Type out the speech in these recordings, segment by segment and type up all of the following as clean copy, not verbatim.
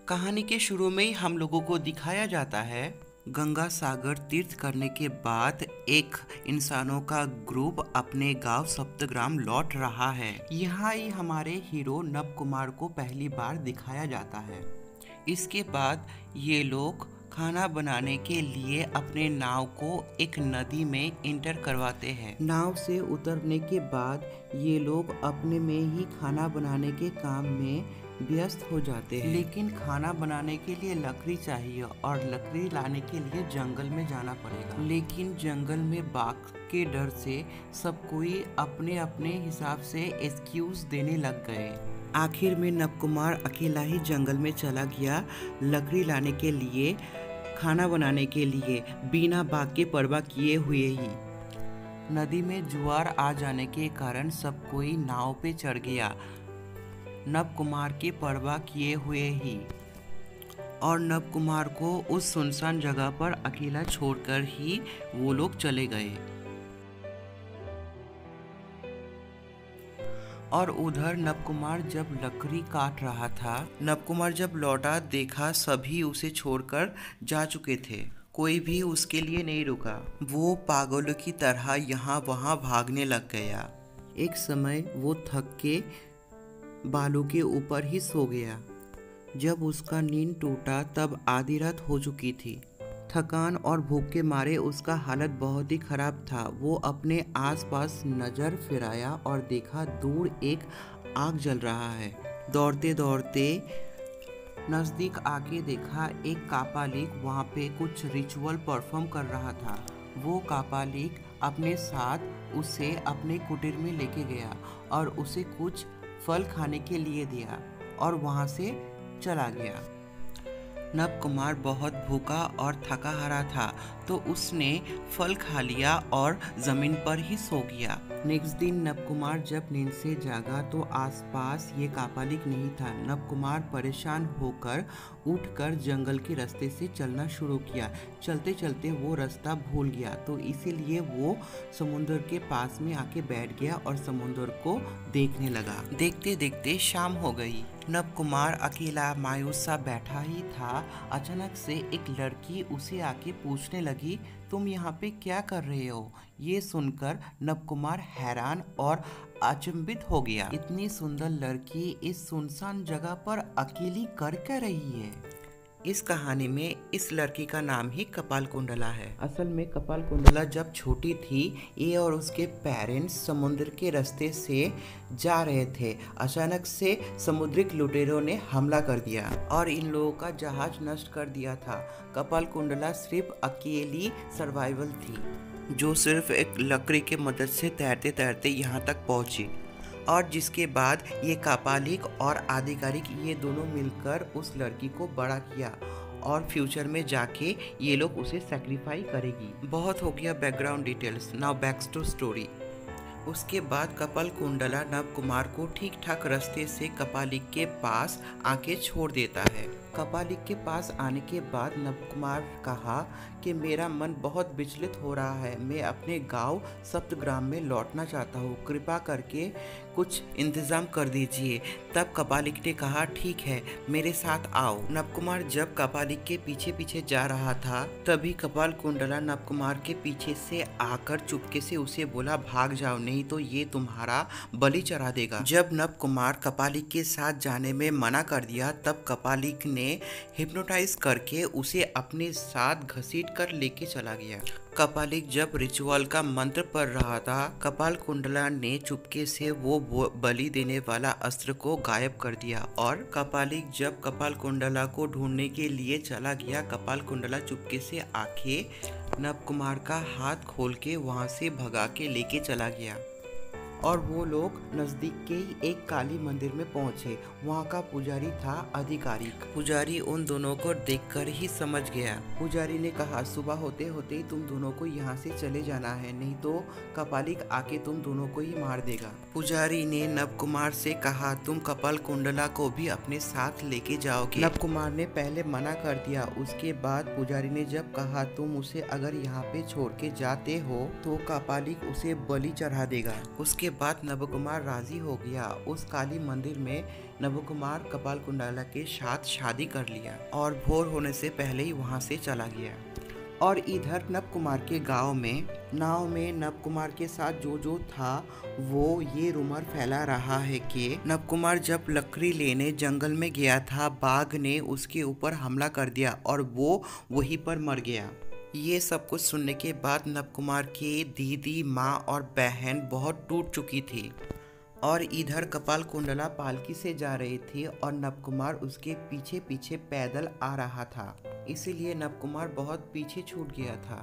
कहानी के शुरू में ही हम लोगों को दिखाया जाता है गंगा सागर तीर्थ करने के बाद एक इंसानों का ग्रुप अपने गांव सप्तग्राम लौट रहा है। यहाँ ही हमारे हीरो नव कुमार को पहली बार दिखाया जाता है। इसके बाद ये लोग खाना बनाने के लिए अपने नाव को एक नदी में इंटर करवाते हैं। नाव से उतरने के बाद ये लोग अपने में ही खाना बनाने के काम में व्यस्त हो जाते हैं। लेकिन खाना बनाने के लिए लकड़ी चाहिए और लकड़ी लाने के लिए जंगल में जाना पड़ेगा। लेकिन जंगल में बाघ के डर से सब कोई अपने अपने हिसाब से एक्सक्यूज देने लग गए। आखिर में नव कुमार अकेला ही जंगल में चला गया लकड़ी लाने के लिए, खाना बनाने के लिए, बिना बाघ के परवाह किए हुए ही। नदी में जुआर आ जाने के कारण सब कोई नाव पे चढ़ गया नव कुमार के परवाह किए हुए ही, और नव कुमार को उस सुनसान जगह पर अकेला छोड़कर ही वो लोग चले गए। और उधर नव कुमार जब लकड़ी काट रहा था, नव कुमार जब लौटा देखा सभी उसे छोड़कर जा चुके थे। कोई भी उसके लिए नहीं रुका। वो पागलों की तरह यहाँ वहाँ भागने लग गया। एक समय वो थक के बालू के ऊपर ही सो गया। जब उसका नींद टूटा तब आधी रात हो चुकी थी। थकान और भूख के मारे उसका हालत बहुत ही खराब था। वो अपने आसपास नज़र फिराया और देखा दूर एक आग जल रहा है। दौड़ते दौड़ते नज़दीक आके देखा एक कापालिक वहाँ पे कुछ रिचुअल परफॉर्म कर रहा था। वो कापालिक अपने साथ उसे अपने कुटीर में लेके गया और उसे कुछ फल खाने के लिए दिया और वहाँ से चला गया। नव कुमार बहुत भूखा और थका हारा था तो उसने फल खा लिया और ज़मीन पर ही सो गया। नेक्स्ट दिन नव कुमार जब नींद से जागा तो आसपास ये कापालिक नहीं था। नव कुमार परेशान होकर उठकर जंगल के रास्ते से चलना शुरू किया। चलते चलते वो रास्ता भूल गया तो इसीलिए वो समुद्र के पास में आके बैठ गया और समुद्र को देखने लगा। देखते देखते शाम हो गई। नव कुमार अकेला मायूस सा बैठा ही था। अचानक से एक लड़की उसे आके पूछने लगी, तुम यहाँ पे क्या कर रहे हो? ये सुनकर नव कुमार हैरान और अचंभित हो गया। इतनी सुंदर लड़की इस सुनसान जगह पर अकेली कर क्या रही है? इस कहानी में इस लड़की का नाम ही कपाल कुंडला है। असल में कपाल कुंडला जब छोटी थी, ये और उसके पेरेंट्स समुद्र के रास्ते से जा रहे थे। अचानक से समुद्रिक लुटेरों ने हमला कर दिया और इन लोगों का जहाज नष्ट कर दिया था। कपाल कुंडला सिर्फ अकेली सर्वाइवल थी, जो सिर्फ एक लकड़ी के मदद से तैरते तैरते यहाँ तक पहुँची। और जिसके बाद ये कापालिक और आधिकारिक ये दोनों मिलकर उस लड़की को बड़ा किया और फ्यूचर में जाके ये लोग उसे सेक्रीफाई करेगी। बहुत हो गया background details, now back to story. उसके बाद कपाल कुंडला नव कुमार को ठीक ठाक रास्ते से कपालिक के पास आके छोड़ देता है। कपालिक के पास आने के बाद नव कुमार कहा कि मेरा मन बहुत विचलित हो रहा है, मैं अपने गांव सप्तग्राम में लौटना चाहता हूँ, कृपा करके कुछ इंतज़ाम कर दीजिए। तब कपालिक ने कहा ठीक है, मेरे साथ आओ। नव कुमार जब कपालिक के पीछे पीछे जा रहा था तभी कपाल कुंडला नव कुमार के पीछे से आकर चुपके से उसे बोला, भाग जाओ नहीं तो ये तुम्हारा बलि चढ़ा देगा। जब नव कुमार कपालिक के साथ जाने में मना कर दिया तब कपालिक ने हिप्नोटाइज करके उसे अपने साथ घसीट कर लेके चला गया। कपालिक जब रिचुअल का मंत्र पढ़ रहा था, कपाल कुंडला ने चुपके से वो बलि देने वाला अस्त्र को गायब कर दिया। और कपालिक जब कपाल कुंडला को ढूंढने के लिए चला गया, कपाल कुंडला चुपके से आके नव कुमार का हाथ खोल के वहां से भगा के लेके चला गया। और वो लोग नज़दीक के ही एक काली मंदिर में पहुंचे। वहाँ का पुजारी था आधिकारिक। पुजारी उन दोनों को देखकर ही समझ गया। पुजारी ने कहा, सुबह होते होते ही तुम दोनों को यहाँ से चले जाना है, नहीं तो कपालिक आके तुम दोनों को ही मार देगा। पुजारी ने नव कुमार से कहा, तुम कपाल कुंडला को भी अपने साथ लेके जाओगे। नव कुमार ने पहले मना कर दिया। उसके बाद पुजारी ने जब कहा, तुम उसे अगर यहाँ पे छोड़ के जाते हो तो कपालिक उसे बलि चढ़ा देगा। उसके इसके बाद नव कुमार राजी हो गया। उस काली मंदिर में नव कुमार कपाल कुंडला के साथ शादी कर लिया और भोर होने से पहले ही वहां से चला गया। और इधर नव कुमार के गांव में नाव में नव कुमार के साथ जो था वो ये रूमर फैला रहा है कि नव कुमार जब लकड़ी लेने जंगल में गया था, बाघ ने उसके ऊपर हमला कर दिया और वो वहीं पर मर गया। ये सब कुछ सुनने के बाद नव कुमार की दीदी, माँ और बहन बहुत टूट चुकी थी। और इधर कपाल कुंडला पालकी से जा रही थी और नव कुमार उसके पीछे पीछे पैदल आ रहा था, इसीलिए नव कुमार बहुत पीछे छूट गया था।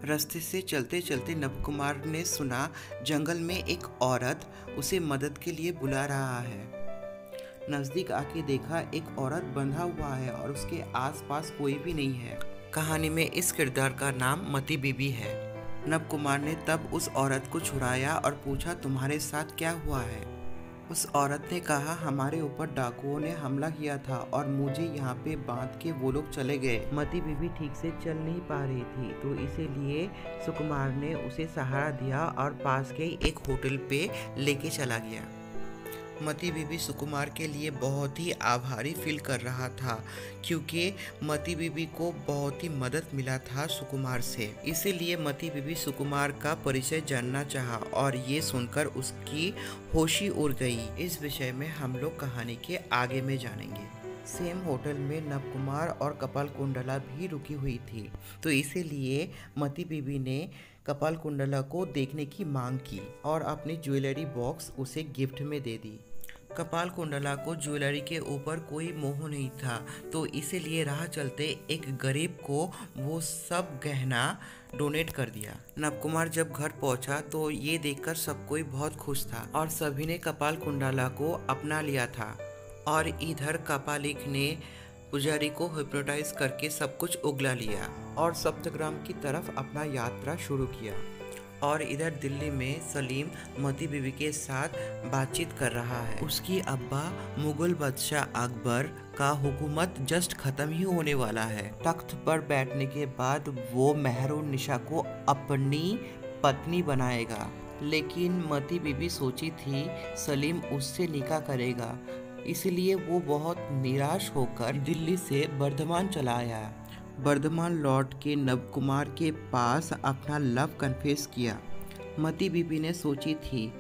रास्ते से चलते चलते नव कुमार ने सुना जंगल में एक औरत उसे मदद के लिए बुला रहा है। नजदीक आके देखा एक औरत बंधा हुआ है और उसके आसपास कोई भी नहीं है। कहानी में इस किरदार का नाम मती बीबी है। नव कुमार ने तब उस औरत को छुड़ाया और पूछा तुम्हारे साथ क्या हुआ है। उस औरत ने कहा हमारे ऊपर डाकुओं ने हमला किया था और मुझे यहाँ पे बांध के वो लोग चले गए। मती बीबी ठीक से चल नहीं पा रही थी, तो इसीलिए सुकुमार ने उसे सहारा दिया और पास के एक होटल पे लेके चला गया। मती बीबी सुकुमार के लिए बहुत ही आभारी फील कर रहा था, क्योंकि मती बीबी को बहुत ही मदद मिला था सुकुमार से। इसीलिए मती बीबी सुकुमार का परिचय जानना चाहा और ये सुनकर उसकी होशी उड़ गई। इस विषय में हम लोग कहानी के आगे में जानेंगे। सेम होटल में नव कुमार और कपाल कुंडला भी रुकी हुई थी, तो इसीलिए मती बीबी ने कपाल कुंडला को देखने की मांग की और अपनी ज्वेलरी बॉक्स उसे गिफ्ट में दे दी। कपाल कुंडला को ज्वेलरी के ऊपर कोई मोह नहीं था, तो इसीलिए राह चलते एक गरीब को वो सब गहना डोनेट कर दिया। नव कुमार जब घर पहुंचा तो ये देखकर सब कोई बहुत खुश था और सभी ने कपाल कुंडला को अपना लिया था। और इधर कपालिक ने पुजारी को हिप्नोटाइज करके सब कुछ उगला लिया और सप्तग्राम की तरफ अपना यात्रा शुरू किया। और इधर दिल्ली में सलीम मती बीबी के साथ बातचीत कर रहा है। उसकी अब्बा मुगल बादशाह अकबर का हुकूमत जस्ट खत्म ही होने वाला है। तख्त पर बैठने के बाद वो मेहरुन्निसा को अपनी पत्नी बनाएगा, लेकिन मती बीबी सोची थी सलीम उससे निकाह करेगा, इसलिए वो बहुत निराश होकर दिल्ली से बर्धमान चला आया। बर्धमान लौट के नव कुमार के पास अपना लव कन्फेस किया। मती बीबी ने सोची थी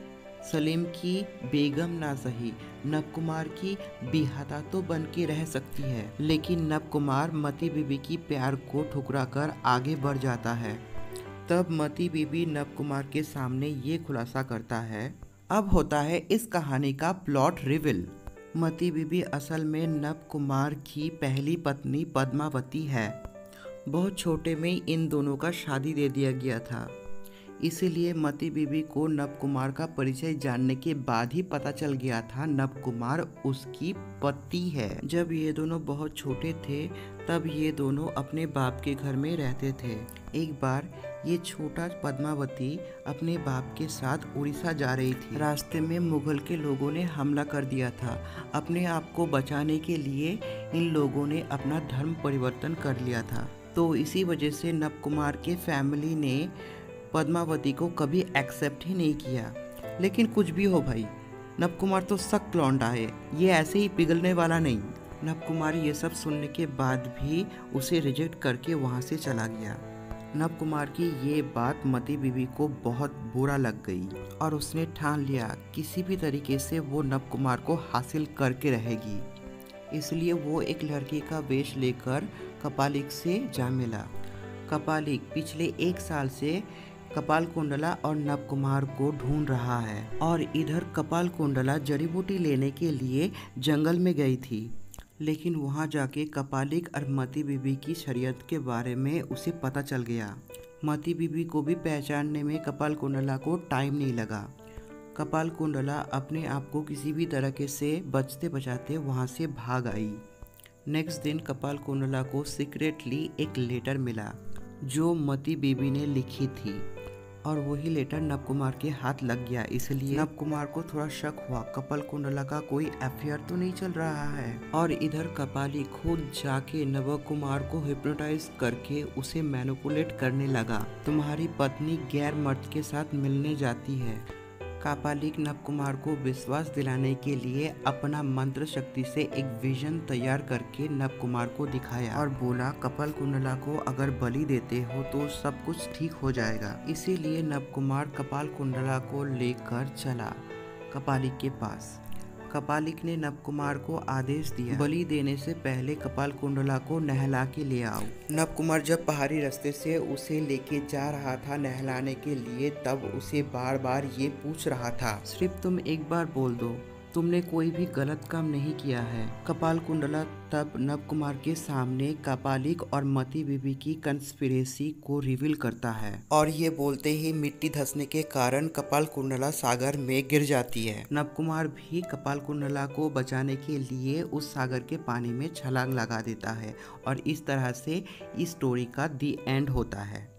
सलीम की बेगम ना सही, नव कुमार की बिहाता तो बन के रह सकती है, लेकिन नव कुमार मती बीबी की प्यार को ठुकराकर आगे बढ़ जाता है। तब मती बीबी नव कुमार के सामने ये खुलासा करता है। अब होता है इस कहानी का प्लॉट रिवील। मती बीबी असल में नव कुमार की पहली पत्नी पद्मावती है। बहुत छोटे में इन दोनों का शादी दे दिया गया था, इसीलिए मती बीबी को नव कुमार का परिचय जानने के बाद ही पता चल गया था नव कुमार उसकी पति है। जब ये दोनों बहुत छोटे थे तब ये दोनों अपने बाप के घर में रहते थे। एक बार ये छोटा पद्मावती अपने बाप के साथ उड़ीसा जा रही थी। रास्ते में मुगल के लोगों ने हमला कर दिया था। अपने आप को बचाने के लिए इन लोगों ने अपना धर्म परिवर्तन कर लिया था, तो इसी वजह से नव कुमार के फैमिली ने पद्मावती को कभी एक्सेप्ट ही नहीं किया। लेकिन कुछ भी हो भाई, नव कुमार तो सख्त लौंडा है, ये ऐसे ही पिघलने वाला नहीं। नव कुमार ये सब सुनने के बाद भी उसे रिजेक्ट करके वहाँ से चला गया। नव कुमार की ये बात मती बीबी को बहुत बुरा लग गई और उसने ठान लिया किसी भी तरीके से वो नव कुमार को हासिल करके रहेगी। इसलिए वो एक लड़की का वेश लेकर कपालिक से जा मिला। कपालिक पिछले 1 साल से कपाल कुंडला और नव कुमार को ढूंढ रहा है और इधर कपाल कुंडला जड़ी बूटी लेने के लिए जंगल में गई थी, लेकिन वहां जाके कपालिक और मती बीबी की शरीयत के बारे में उसे पता चल गया। मती बीबी को भी पहचानने में कपाल कुंडला को टाइम नहीं लगा। कपाल कुंडला अपने आप को किसी भी तरीके से बचते बचाते वहां से भाग आई। नेक्स्ट दिन कपाल कुंडला को सीक्रेटली एक लेटर मिला जो मती बीबी ने लिखी थी और वही लेटर नव कुमार के हाथ लग गया। इसलिए नव कुमार को थोड़ा शक हुआ कपाल कुंडला का कोई अफेयर तो नहीं चल रहा है। और इधर कपाली खुद जाके नव कुमार को हिप्नोटाइज करके उसे मैनिपुलेट करने लगा। तुम्हारी पत्नी गैर मर्द के साथ मिलने जाती है, कापालिक नवकुमार को विश्वास दिलाने के लिए अपना मंत्र शक्ति से एक विजन तैयार करके नवकुमार को दिखाया और बोला, कपाल कुंडला को अगर बलि देते हो तो सब कुछ ठीक हो जाएगा। इसीलिए नवकुमार कपाल कुंडला को लेकर चला कपालिक के पास। कपालिक ने नवकुमार को आदेश दिया, बलि देने से पहले कपाल कुंडला को नहला के ले आओ। नवकुमार जब पहाड़ी रास्ते से उसे लेके जा रहा था नहलाने के लिए, तब उसे बार बार ये पूछ रहा था, सिर्फ तुम एक बार बोल दो, तुमने कोई भी गलत काम नहीं किया है। कपाल कुंडला तब नवकुमार के सामने कापालिक और मती बीबी की कंस्पिरेसी को रिवील करता है और ये बोलते ही मिट्टी धंसने के कारण कपाल कुंडला सागर में गिर जाती है। नवकुमार भी कपाल कुंडला को बचाने के लिए उस सागर के पानी में छलांग लगा देता है और इस तरह से इस स्टोरी का दी एंड होता है।